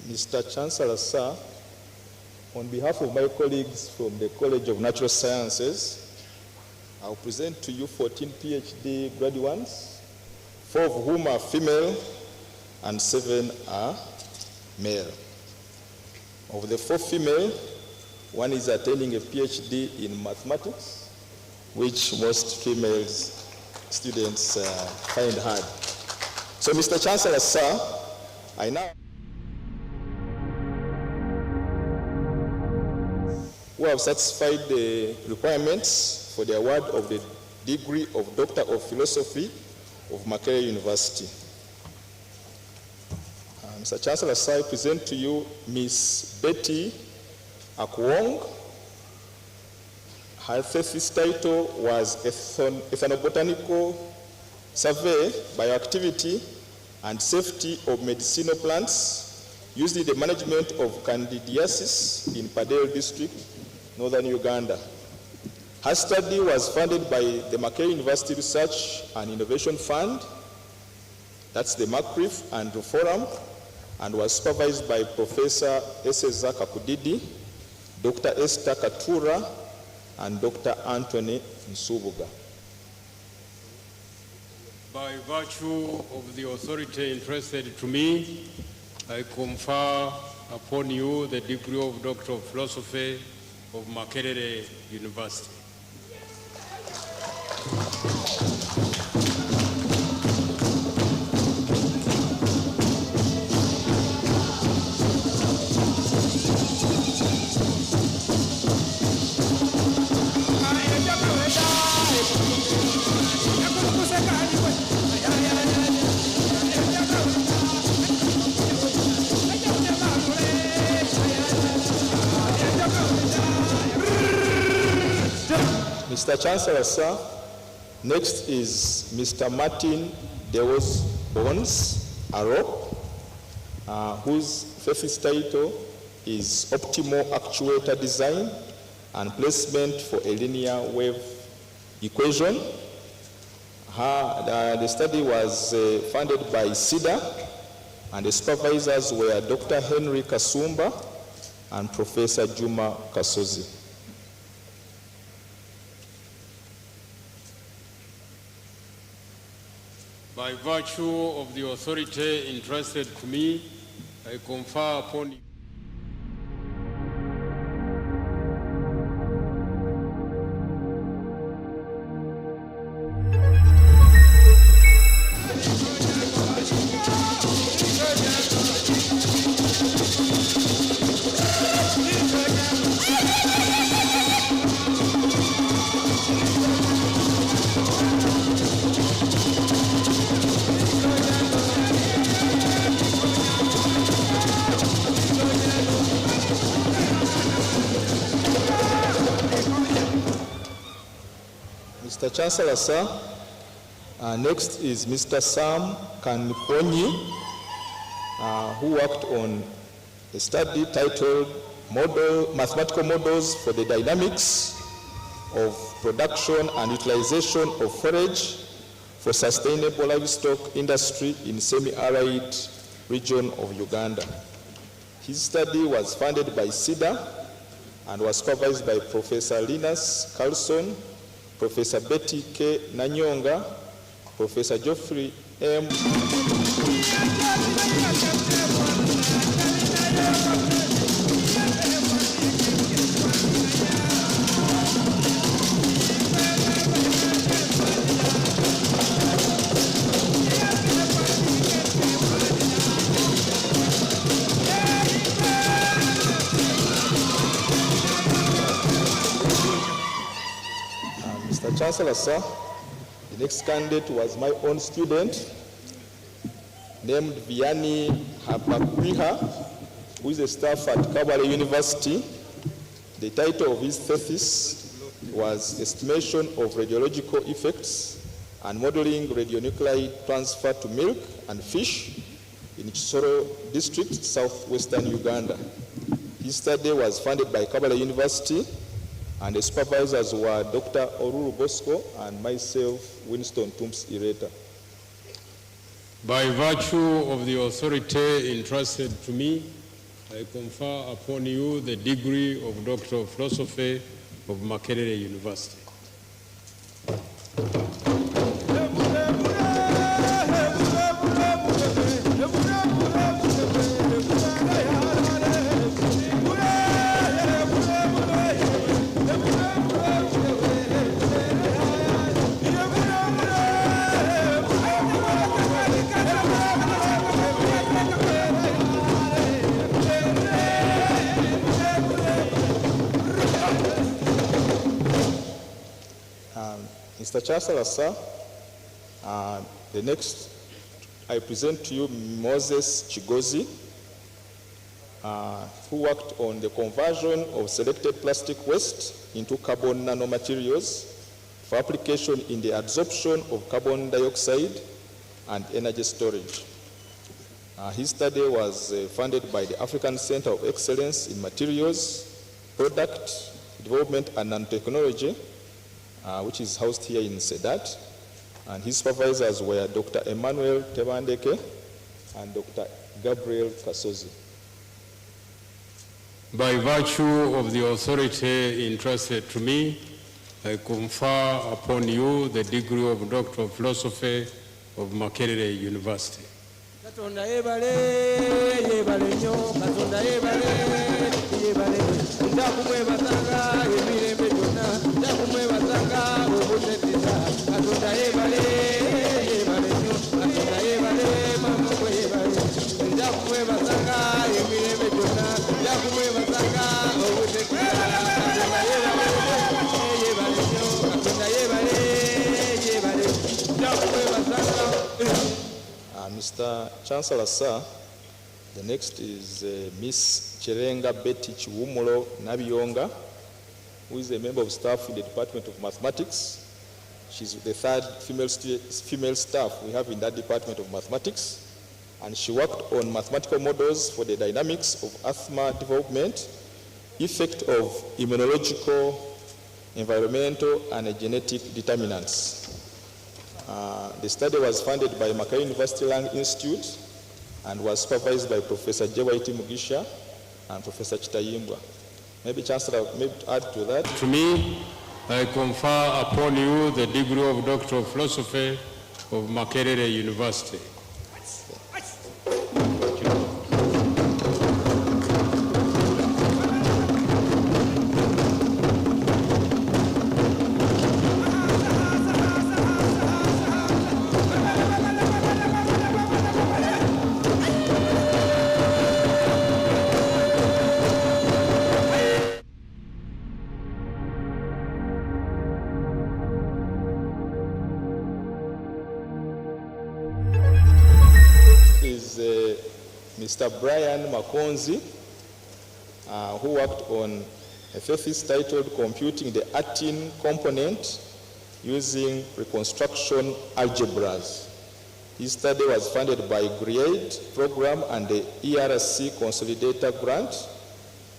Mr. Chancellor, sir, on behalf of my colleagues from the College of Natural Sciences, I'll present to you 14 PhD graduates, 4 of whom are female and 7 are male. Of the 4 female, 1 is attending a PhD in mathematics, which most females students find hard. So, Mr. Chancellor, sir, I now who have satisfied the requirements for the award of the degree of Doctor of Philosophy of Makerere University. Mr. Chancellor, sir, I present to you Miss Betty Akwong. Her thesis title was Ethnobotanical Survey, Bioactivity and Safety of Medicinal Plants used in the management of candidiasis in Padel District, Northern Uganda. Her study was funded by the Makerere University Research and Innovation Fund, that's the MUK and the Forum, and was supervised by Professor Eseza Kakudidi, Dr. Esther Katura, and Dr. Anthony Nsubuga. By virtue of the authority entrusted to me, I confer upon you the degree of Doctor of Philosophy of Makerere University. Mr. Chancellor, sir, next is Mr. Martin Dewos Bones Arop, whose thesis title is Optimal Actuator Design and Placement for a Linear Wave Equation. The study was funded by SIDA, and the supervisors were Dr. Henry Kasumba and Professor Juma Kasozi. By virtue of the authority entrusted to me, I confer upon you Mr. Chancellor, sir, next is Mr. Sam Kankonyi, who worked on a study titled Mathematical Models for the Dynamics of Production and Utilization of Forage for Sustainable Livestock Industry in Semi-Arid region of Uganda. His study was funded by SIDA and was supervised by Professor Linus Carlson, Professor Betty K. Nanyonga, Professor Geoffrey M. Mr. Chancellor, sir, the next candidate was my own student named Vianney Habakwiha, who is a staff at Kabale University. The title of his thesis was Estimation of Radiological Effects and Modeling Radionuclide Transfer to Milk and Fish in Kisoro District, southwestern Uganda. His study was funded by Kabale University, and the supervisors were Dr. Oruru Bosco and myself, Winston Tumps Ireta. By virtue of the authority entrusted to me, I confer upon you the degree of Doctor of Philosophy of Makerere University. Mr. Chancellor, sir, the next I present to you Moses Chigozi, who worked on the conversion of selected plastic waste into carbon nanomaterials for application in the absorption of carbon dioxide and energy storage. His study was funded by the African Center of Excellence in Materials, Product Development and Nanotechnology, which is housed here in Sedat. And his supervisors were Dr. Emmanuel Tebandeke and Dr. Gabriel Kasozi. By virtue of the authority entrusted to me, I confer upon you the degree of Doctor of Philosophy of Makerere University. Katonda yebale yebale nyo Katonda yebale yebale ndakumwebazanga emirembe gyonna ndakumwebazanga obutetiza Katonda yebale yebale nyo Katonda yebale mamwe yebale ndakumwebazanga emirembe gyonna ndakumwebazanga obutetiza Katonda yebale yebale nyo Katonda yebale yebale ndakumwebazanga. Mr. Chancellor, sir, the next is Miss Cherenga Betty Chiwumulo Nabiyonga, who is a member of staff in the Department of Mathematics. She's the third female staff we have in that Department of Mathematics, and she worked on mathematical models for the dynamics of asthma development, effect of immunological, environmental, and genetic determinants. The study was funded by Makerere University Lang Institute and was supervised by Professor J.Y.T. Mugisha and Professor Chitayimbwa. Maybe Chancellor, maybe to add to that. To me, I confer upon you the degree of Doctor of Philosophy of Makerere University. Mr. Brian Makonzi, who worked on a thesis titled Computing the 18 Component Using Reconstruction Algebras. His study was funded by GREADE program and the ERC Consolidator grant.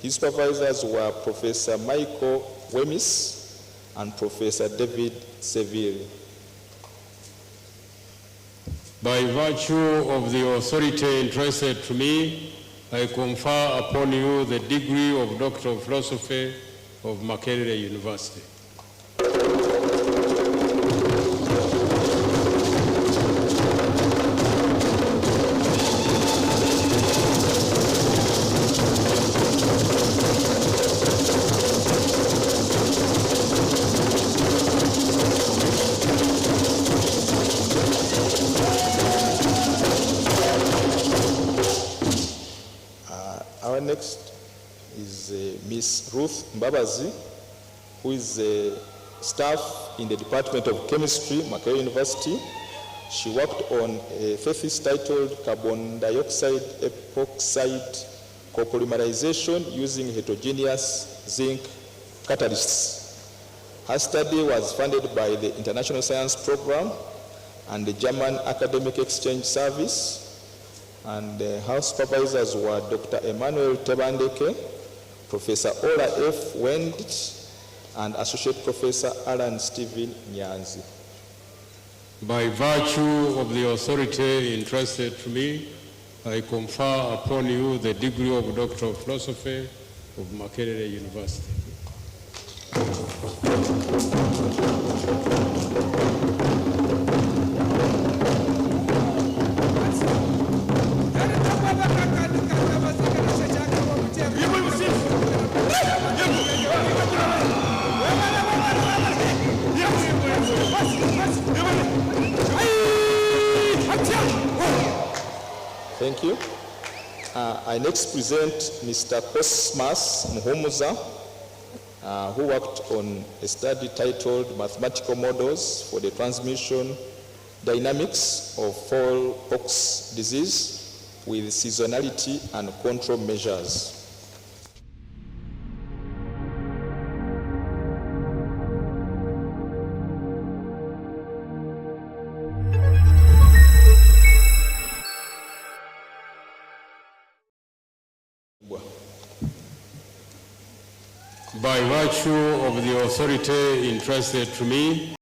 His supervisors were Professor Michael Wemis and Professor David Seville. By virtue of the authority entrusted to me, I confer upon you the degree of Doctor of Philosophy of Makerere University. Our next is Miss Ruth Mbabazi, who is a staff in the Department of Chemistry, Makerere University. She worked on a thesis titled Carbon Dioxide Epoxide Copolymerization using heterogeneous zinc catalysts. Her study was funded by the International Science Program and the German Academic Exchange Service. And her supervisors were Dr. Emmanuel Tebandeke, Professor Ola F. Wendt, and Associate Professor Alan Stephen Nyanzi. By virtue of the authority entrusted to me, I confer upon you the degree of Doctor of Philosophy of Makerere University. Thank you. I next present Mr. Cosmas Muhumuza, who worked on a study titled Mathematical Models for the Transmission Dynamics of Fowlpox Disease with Seasonality and Control Measures. By virtue of the authority entrusted to me,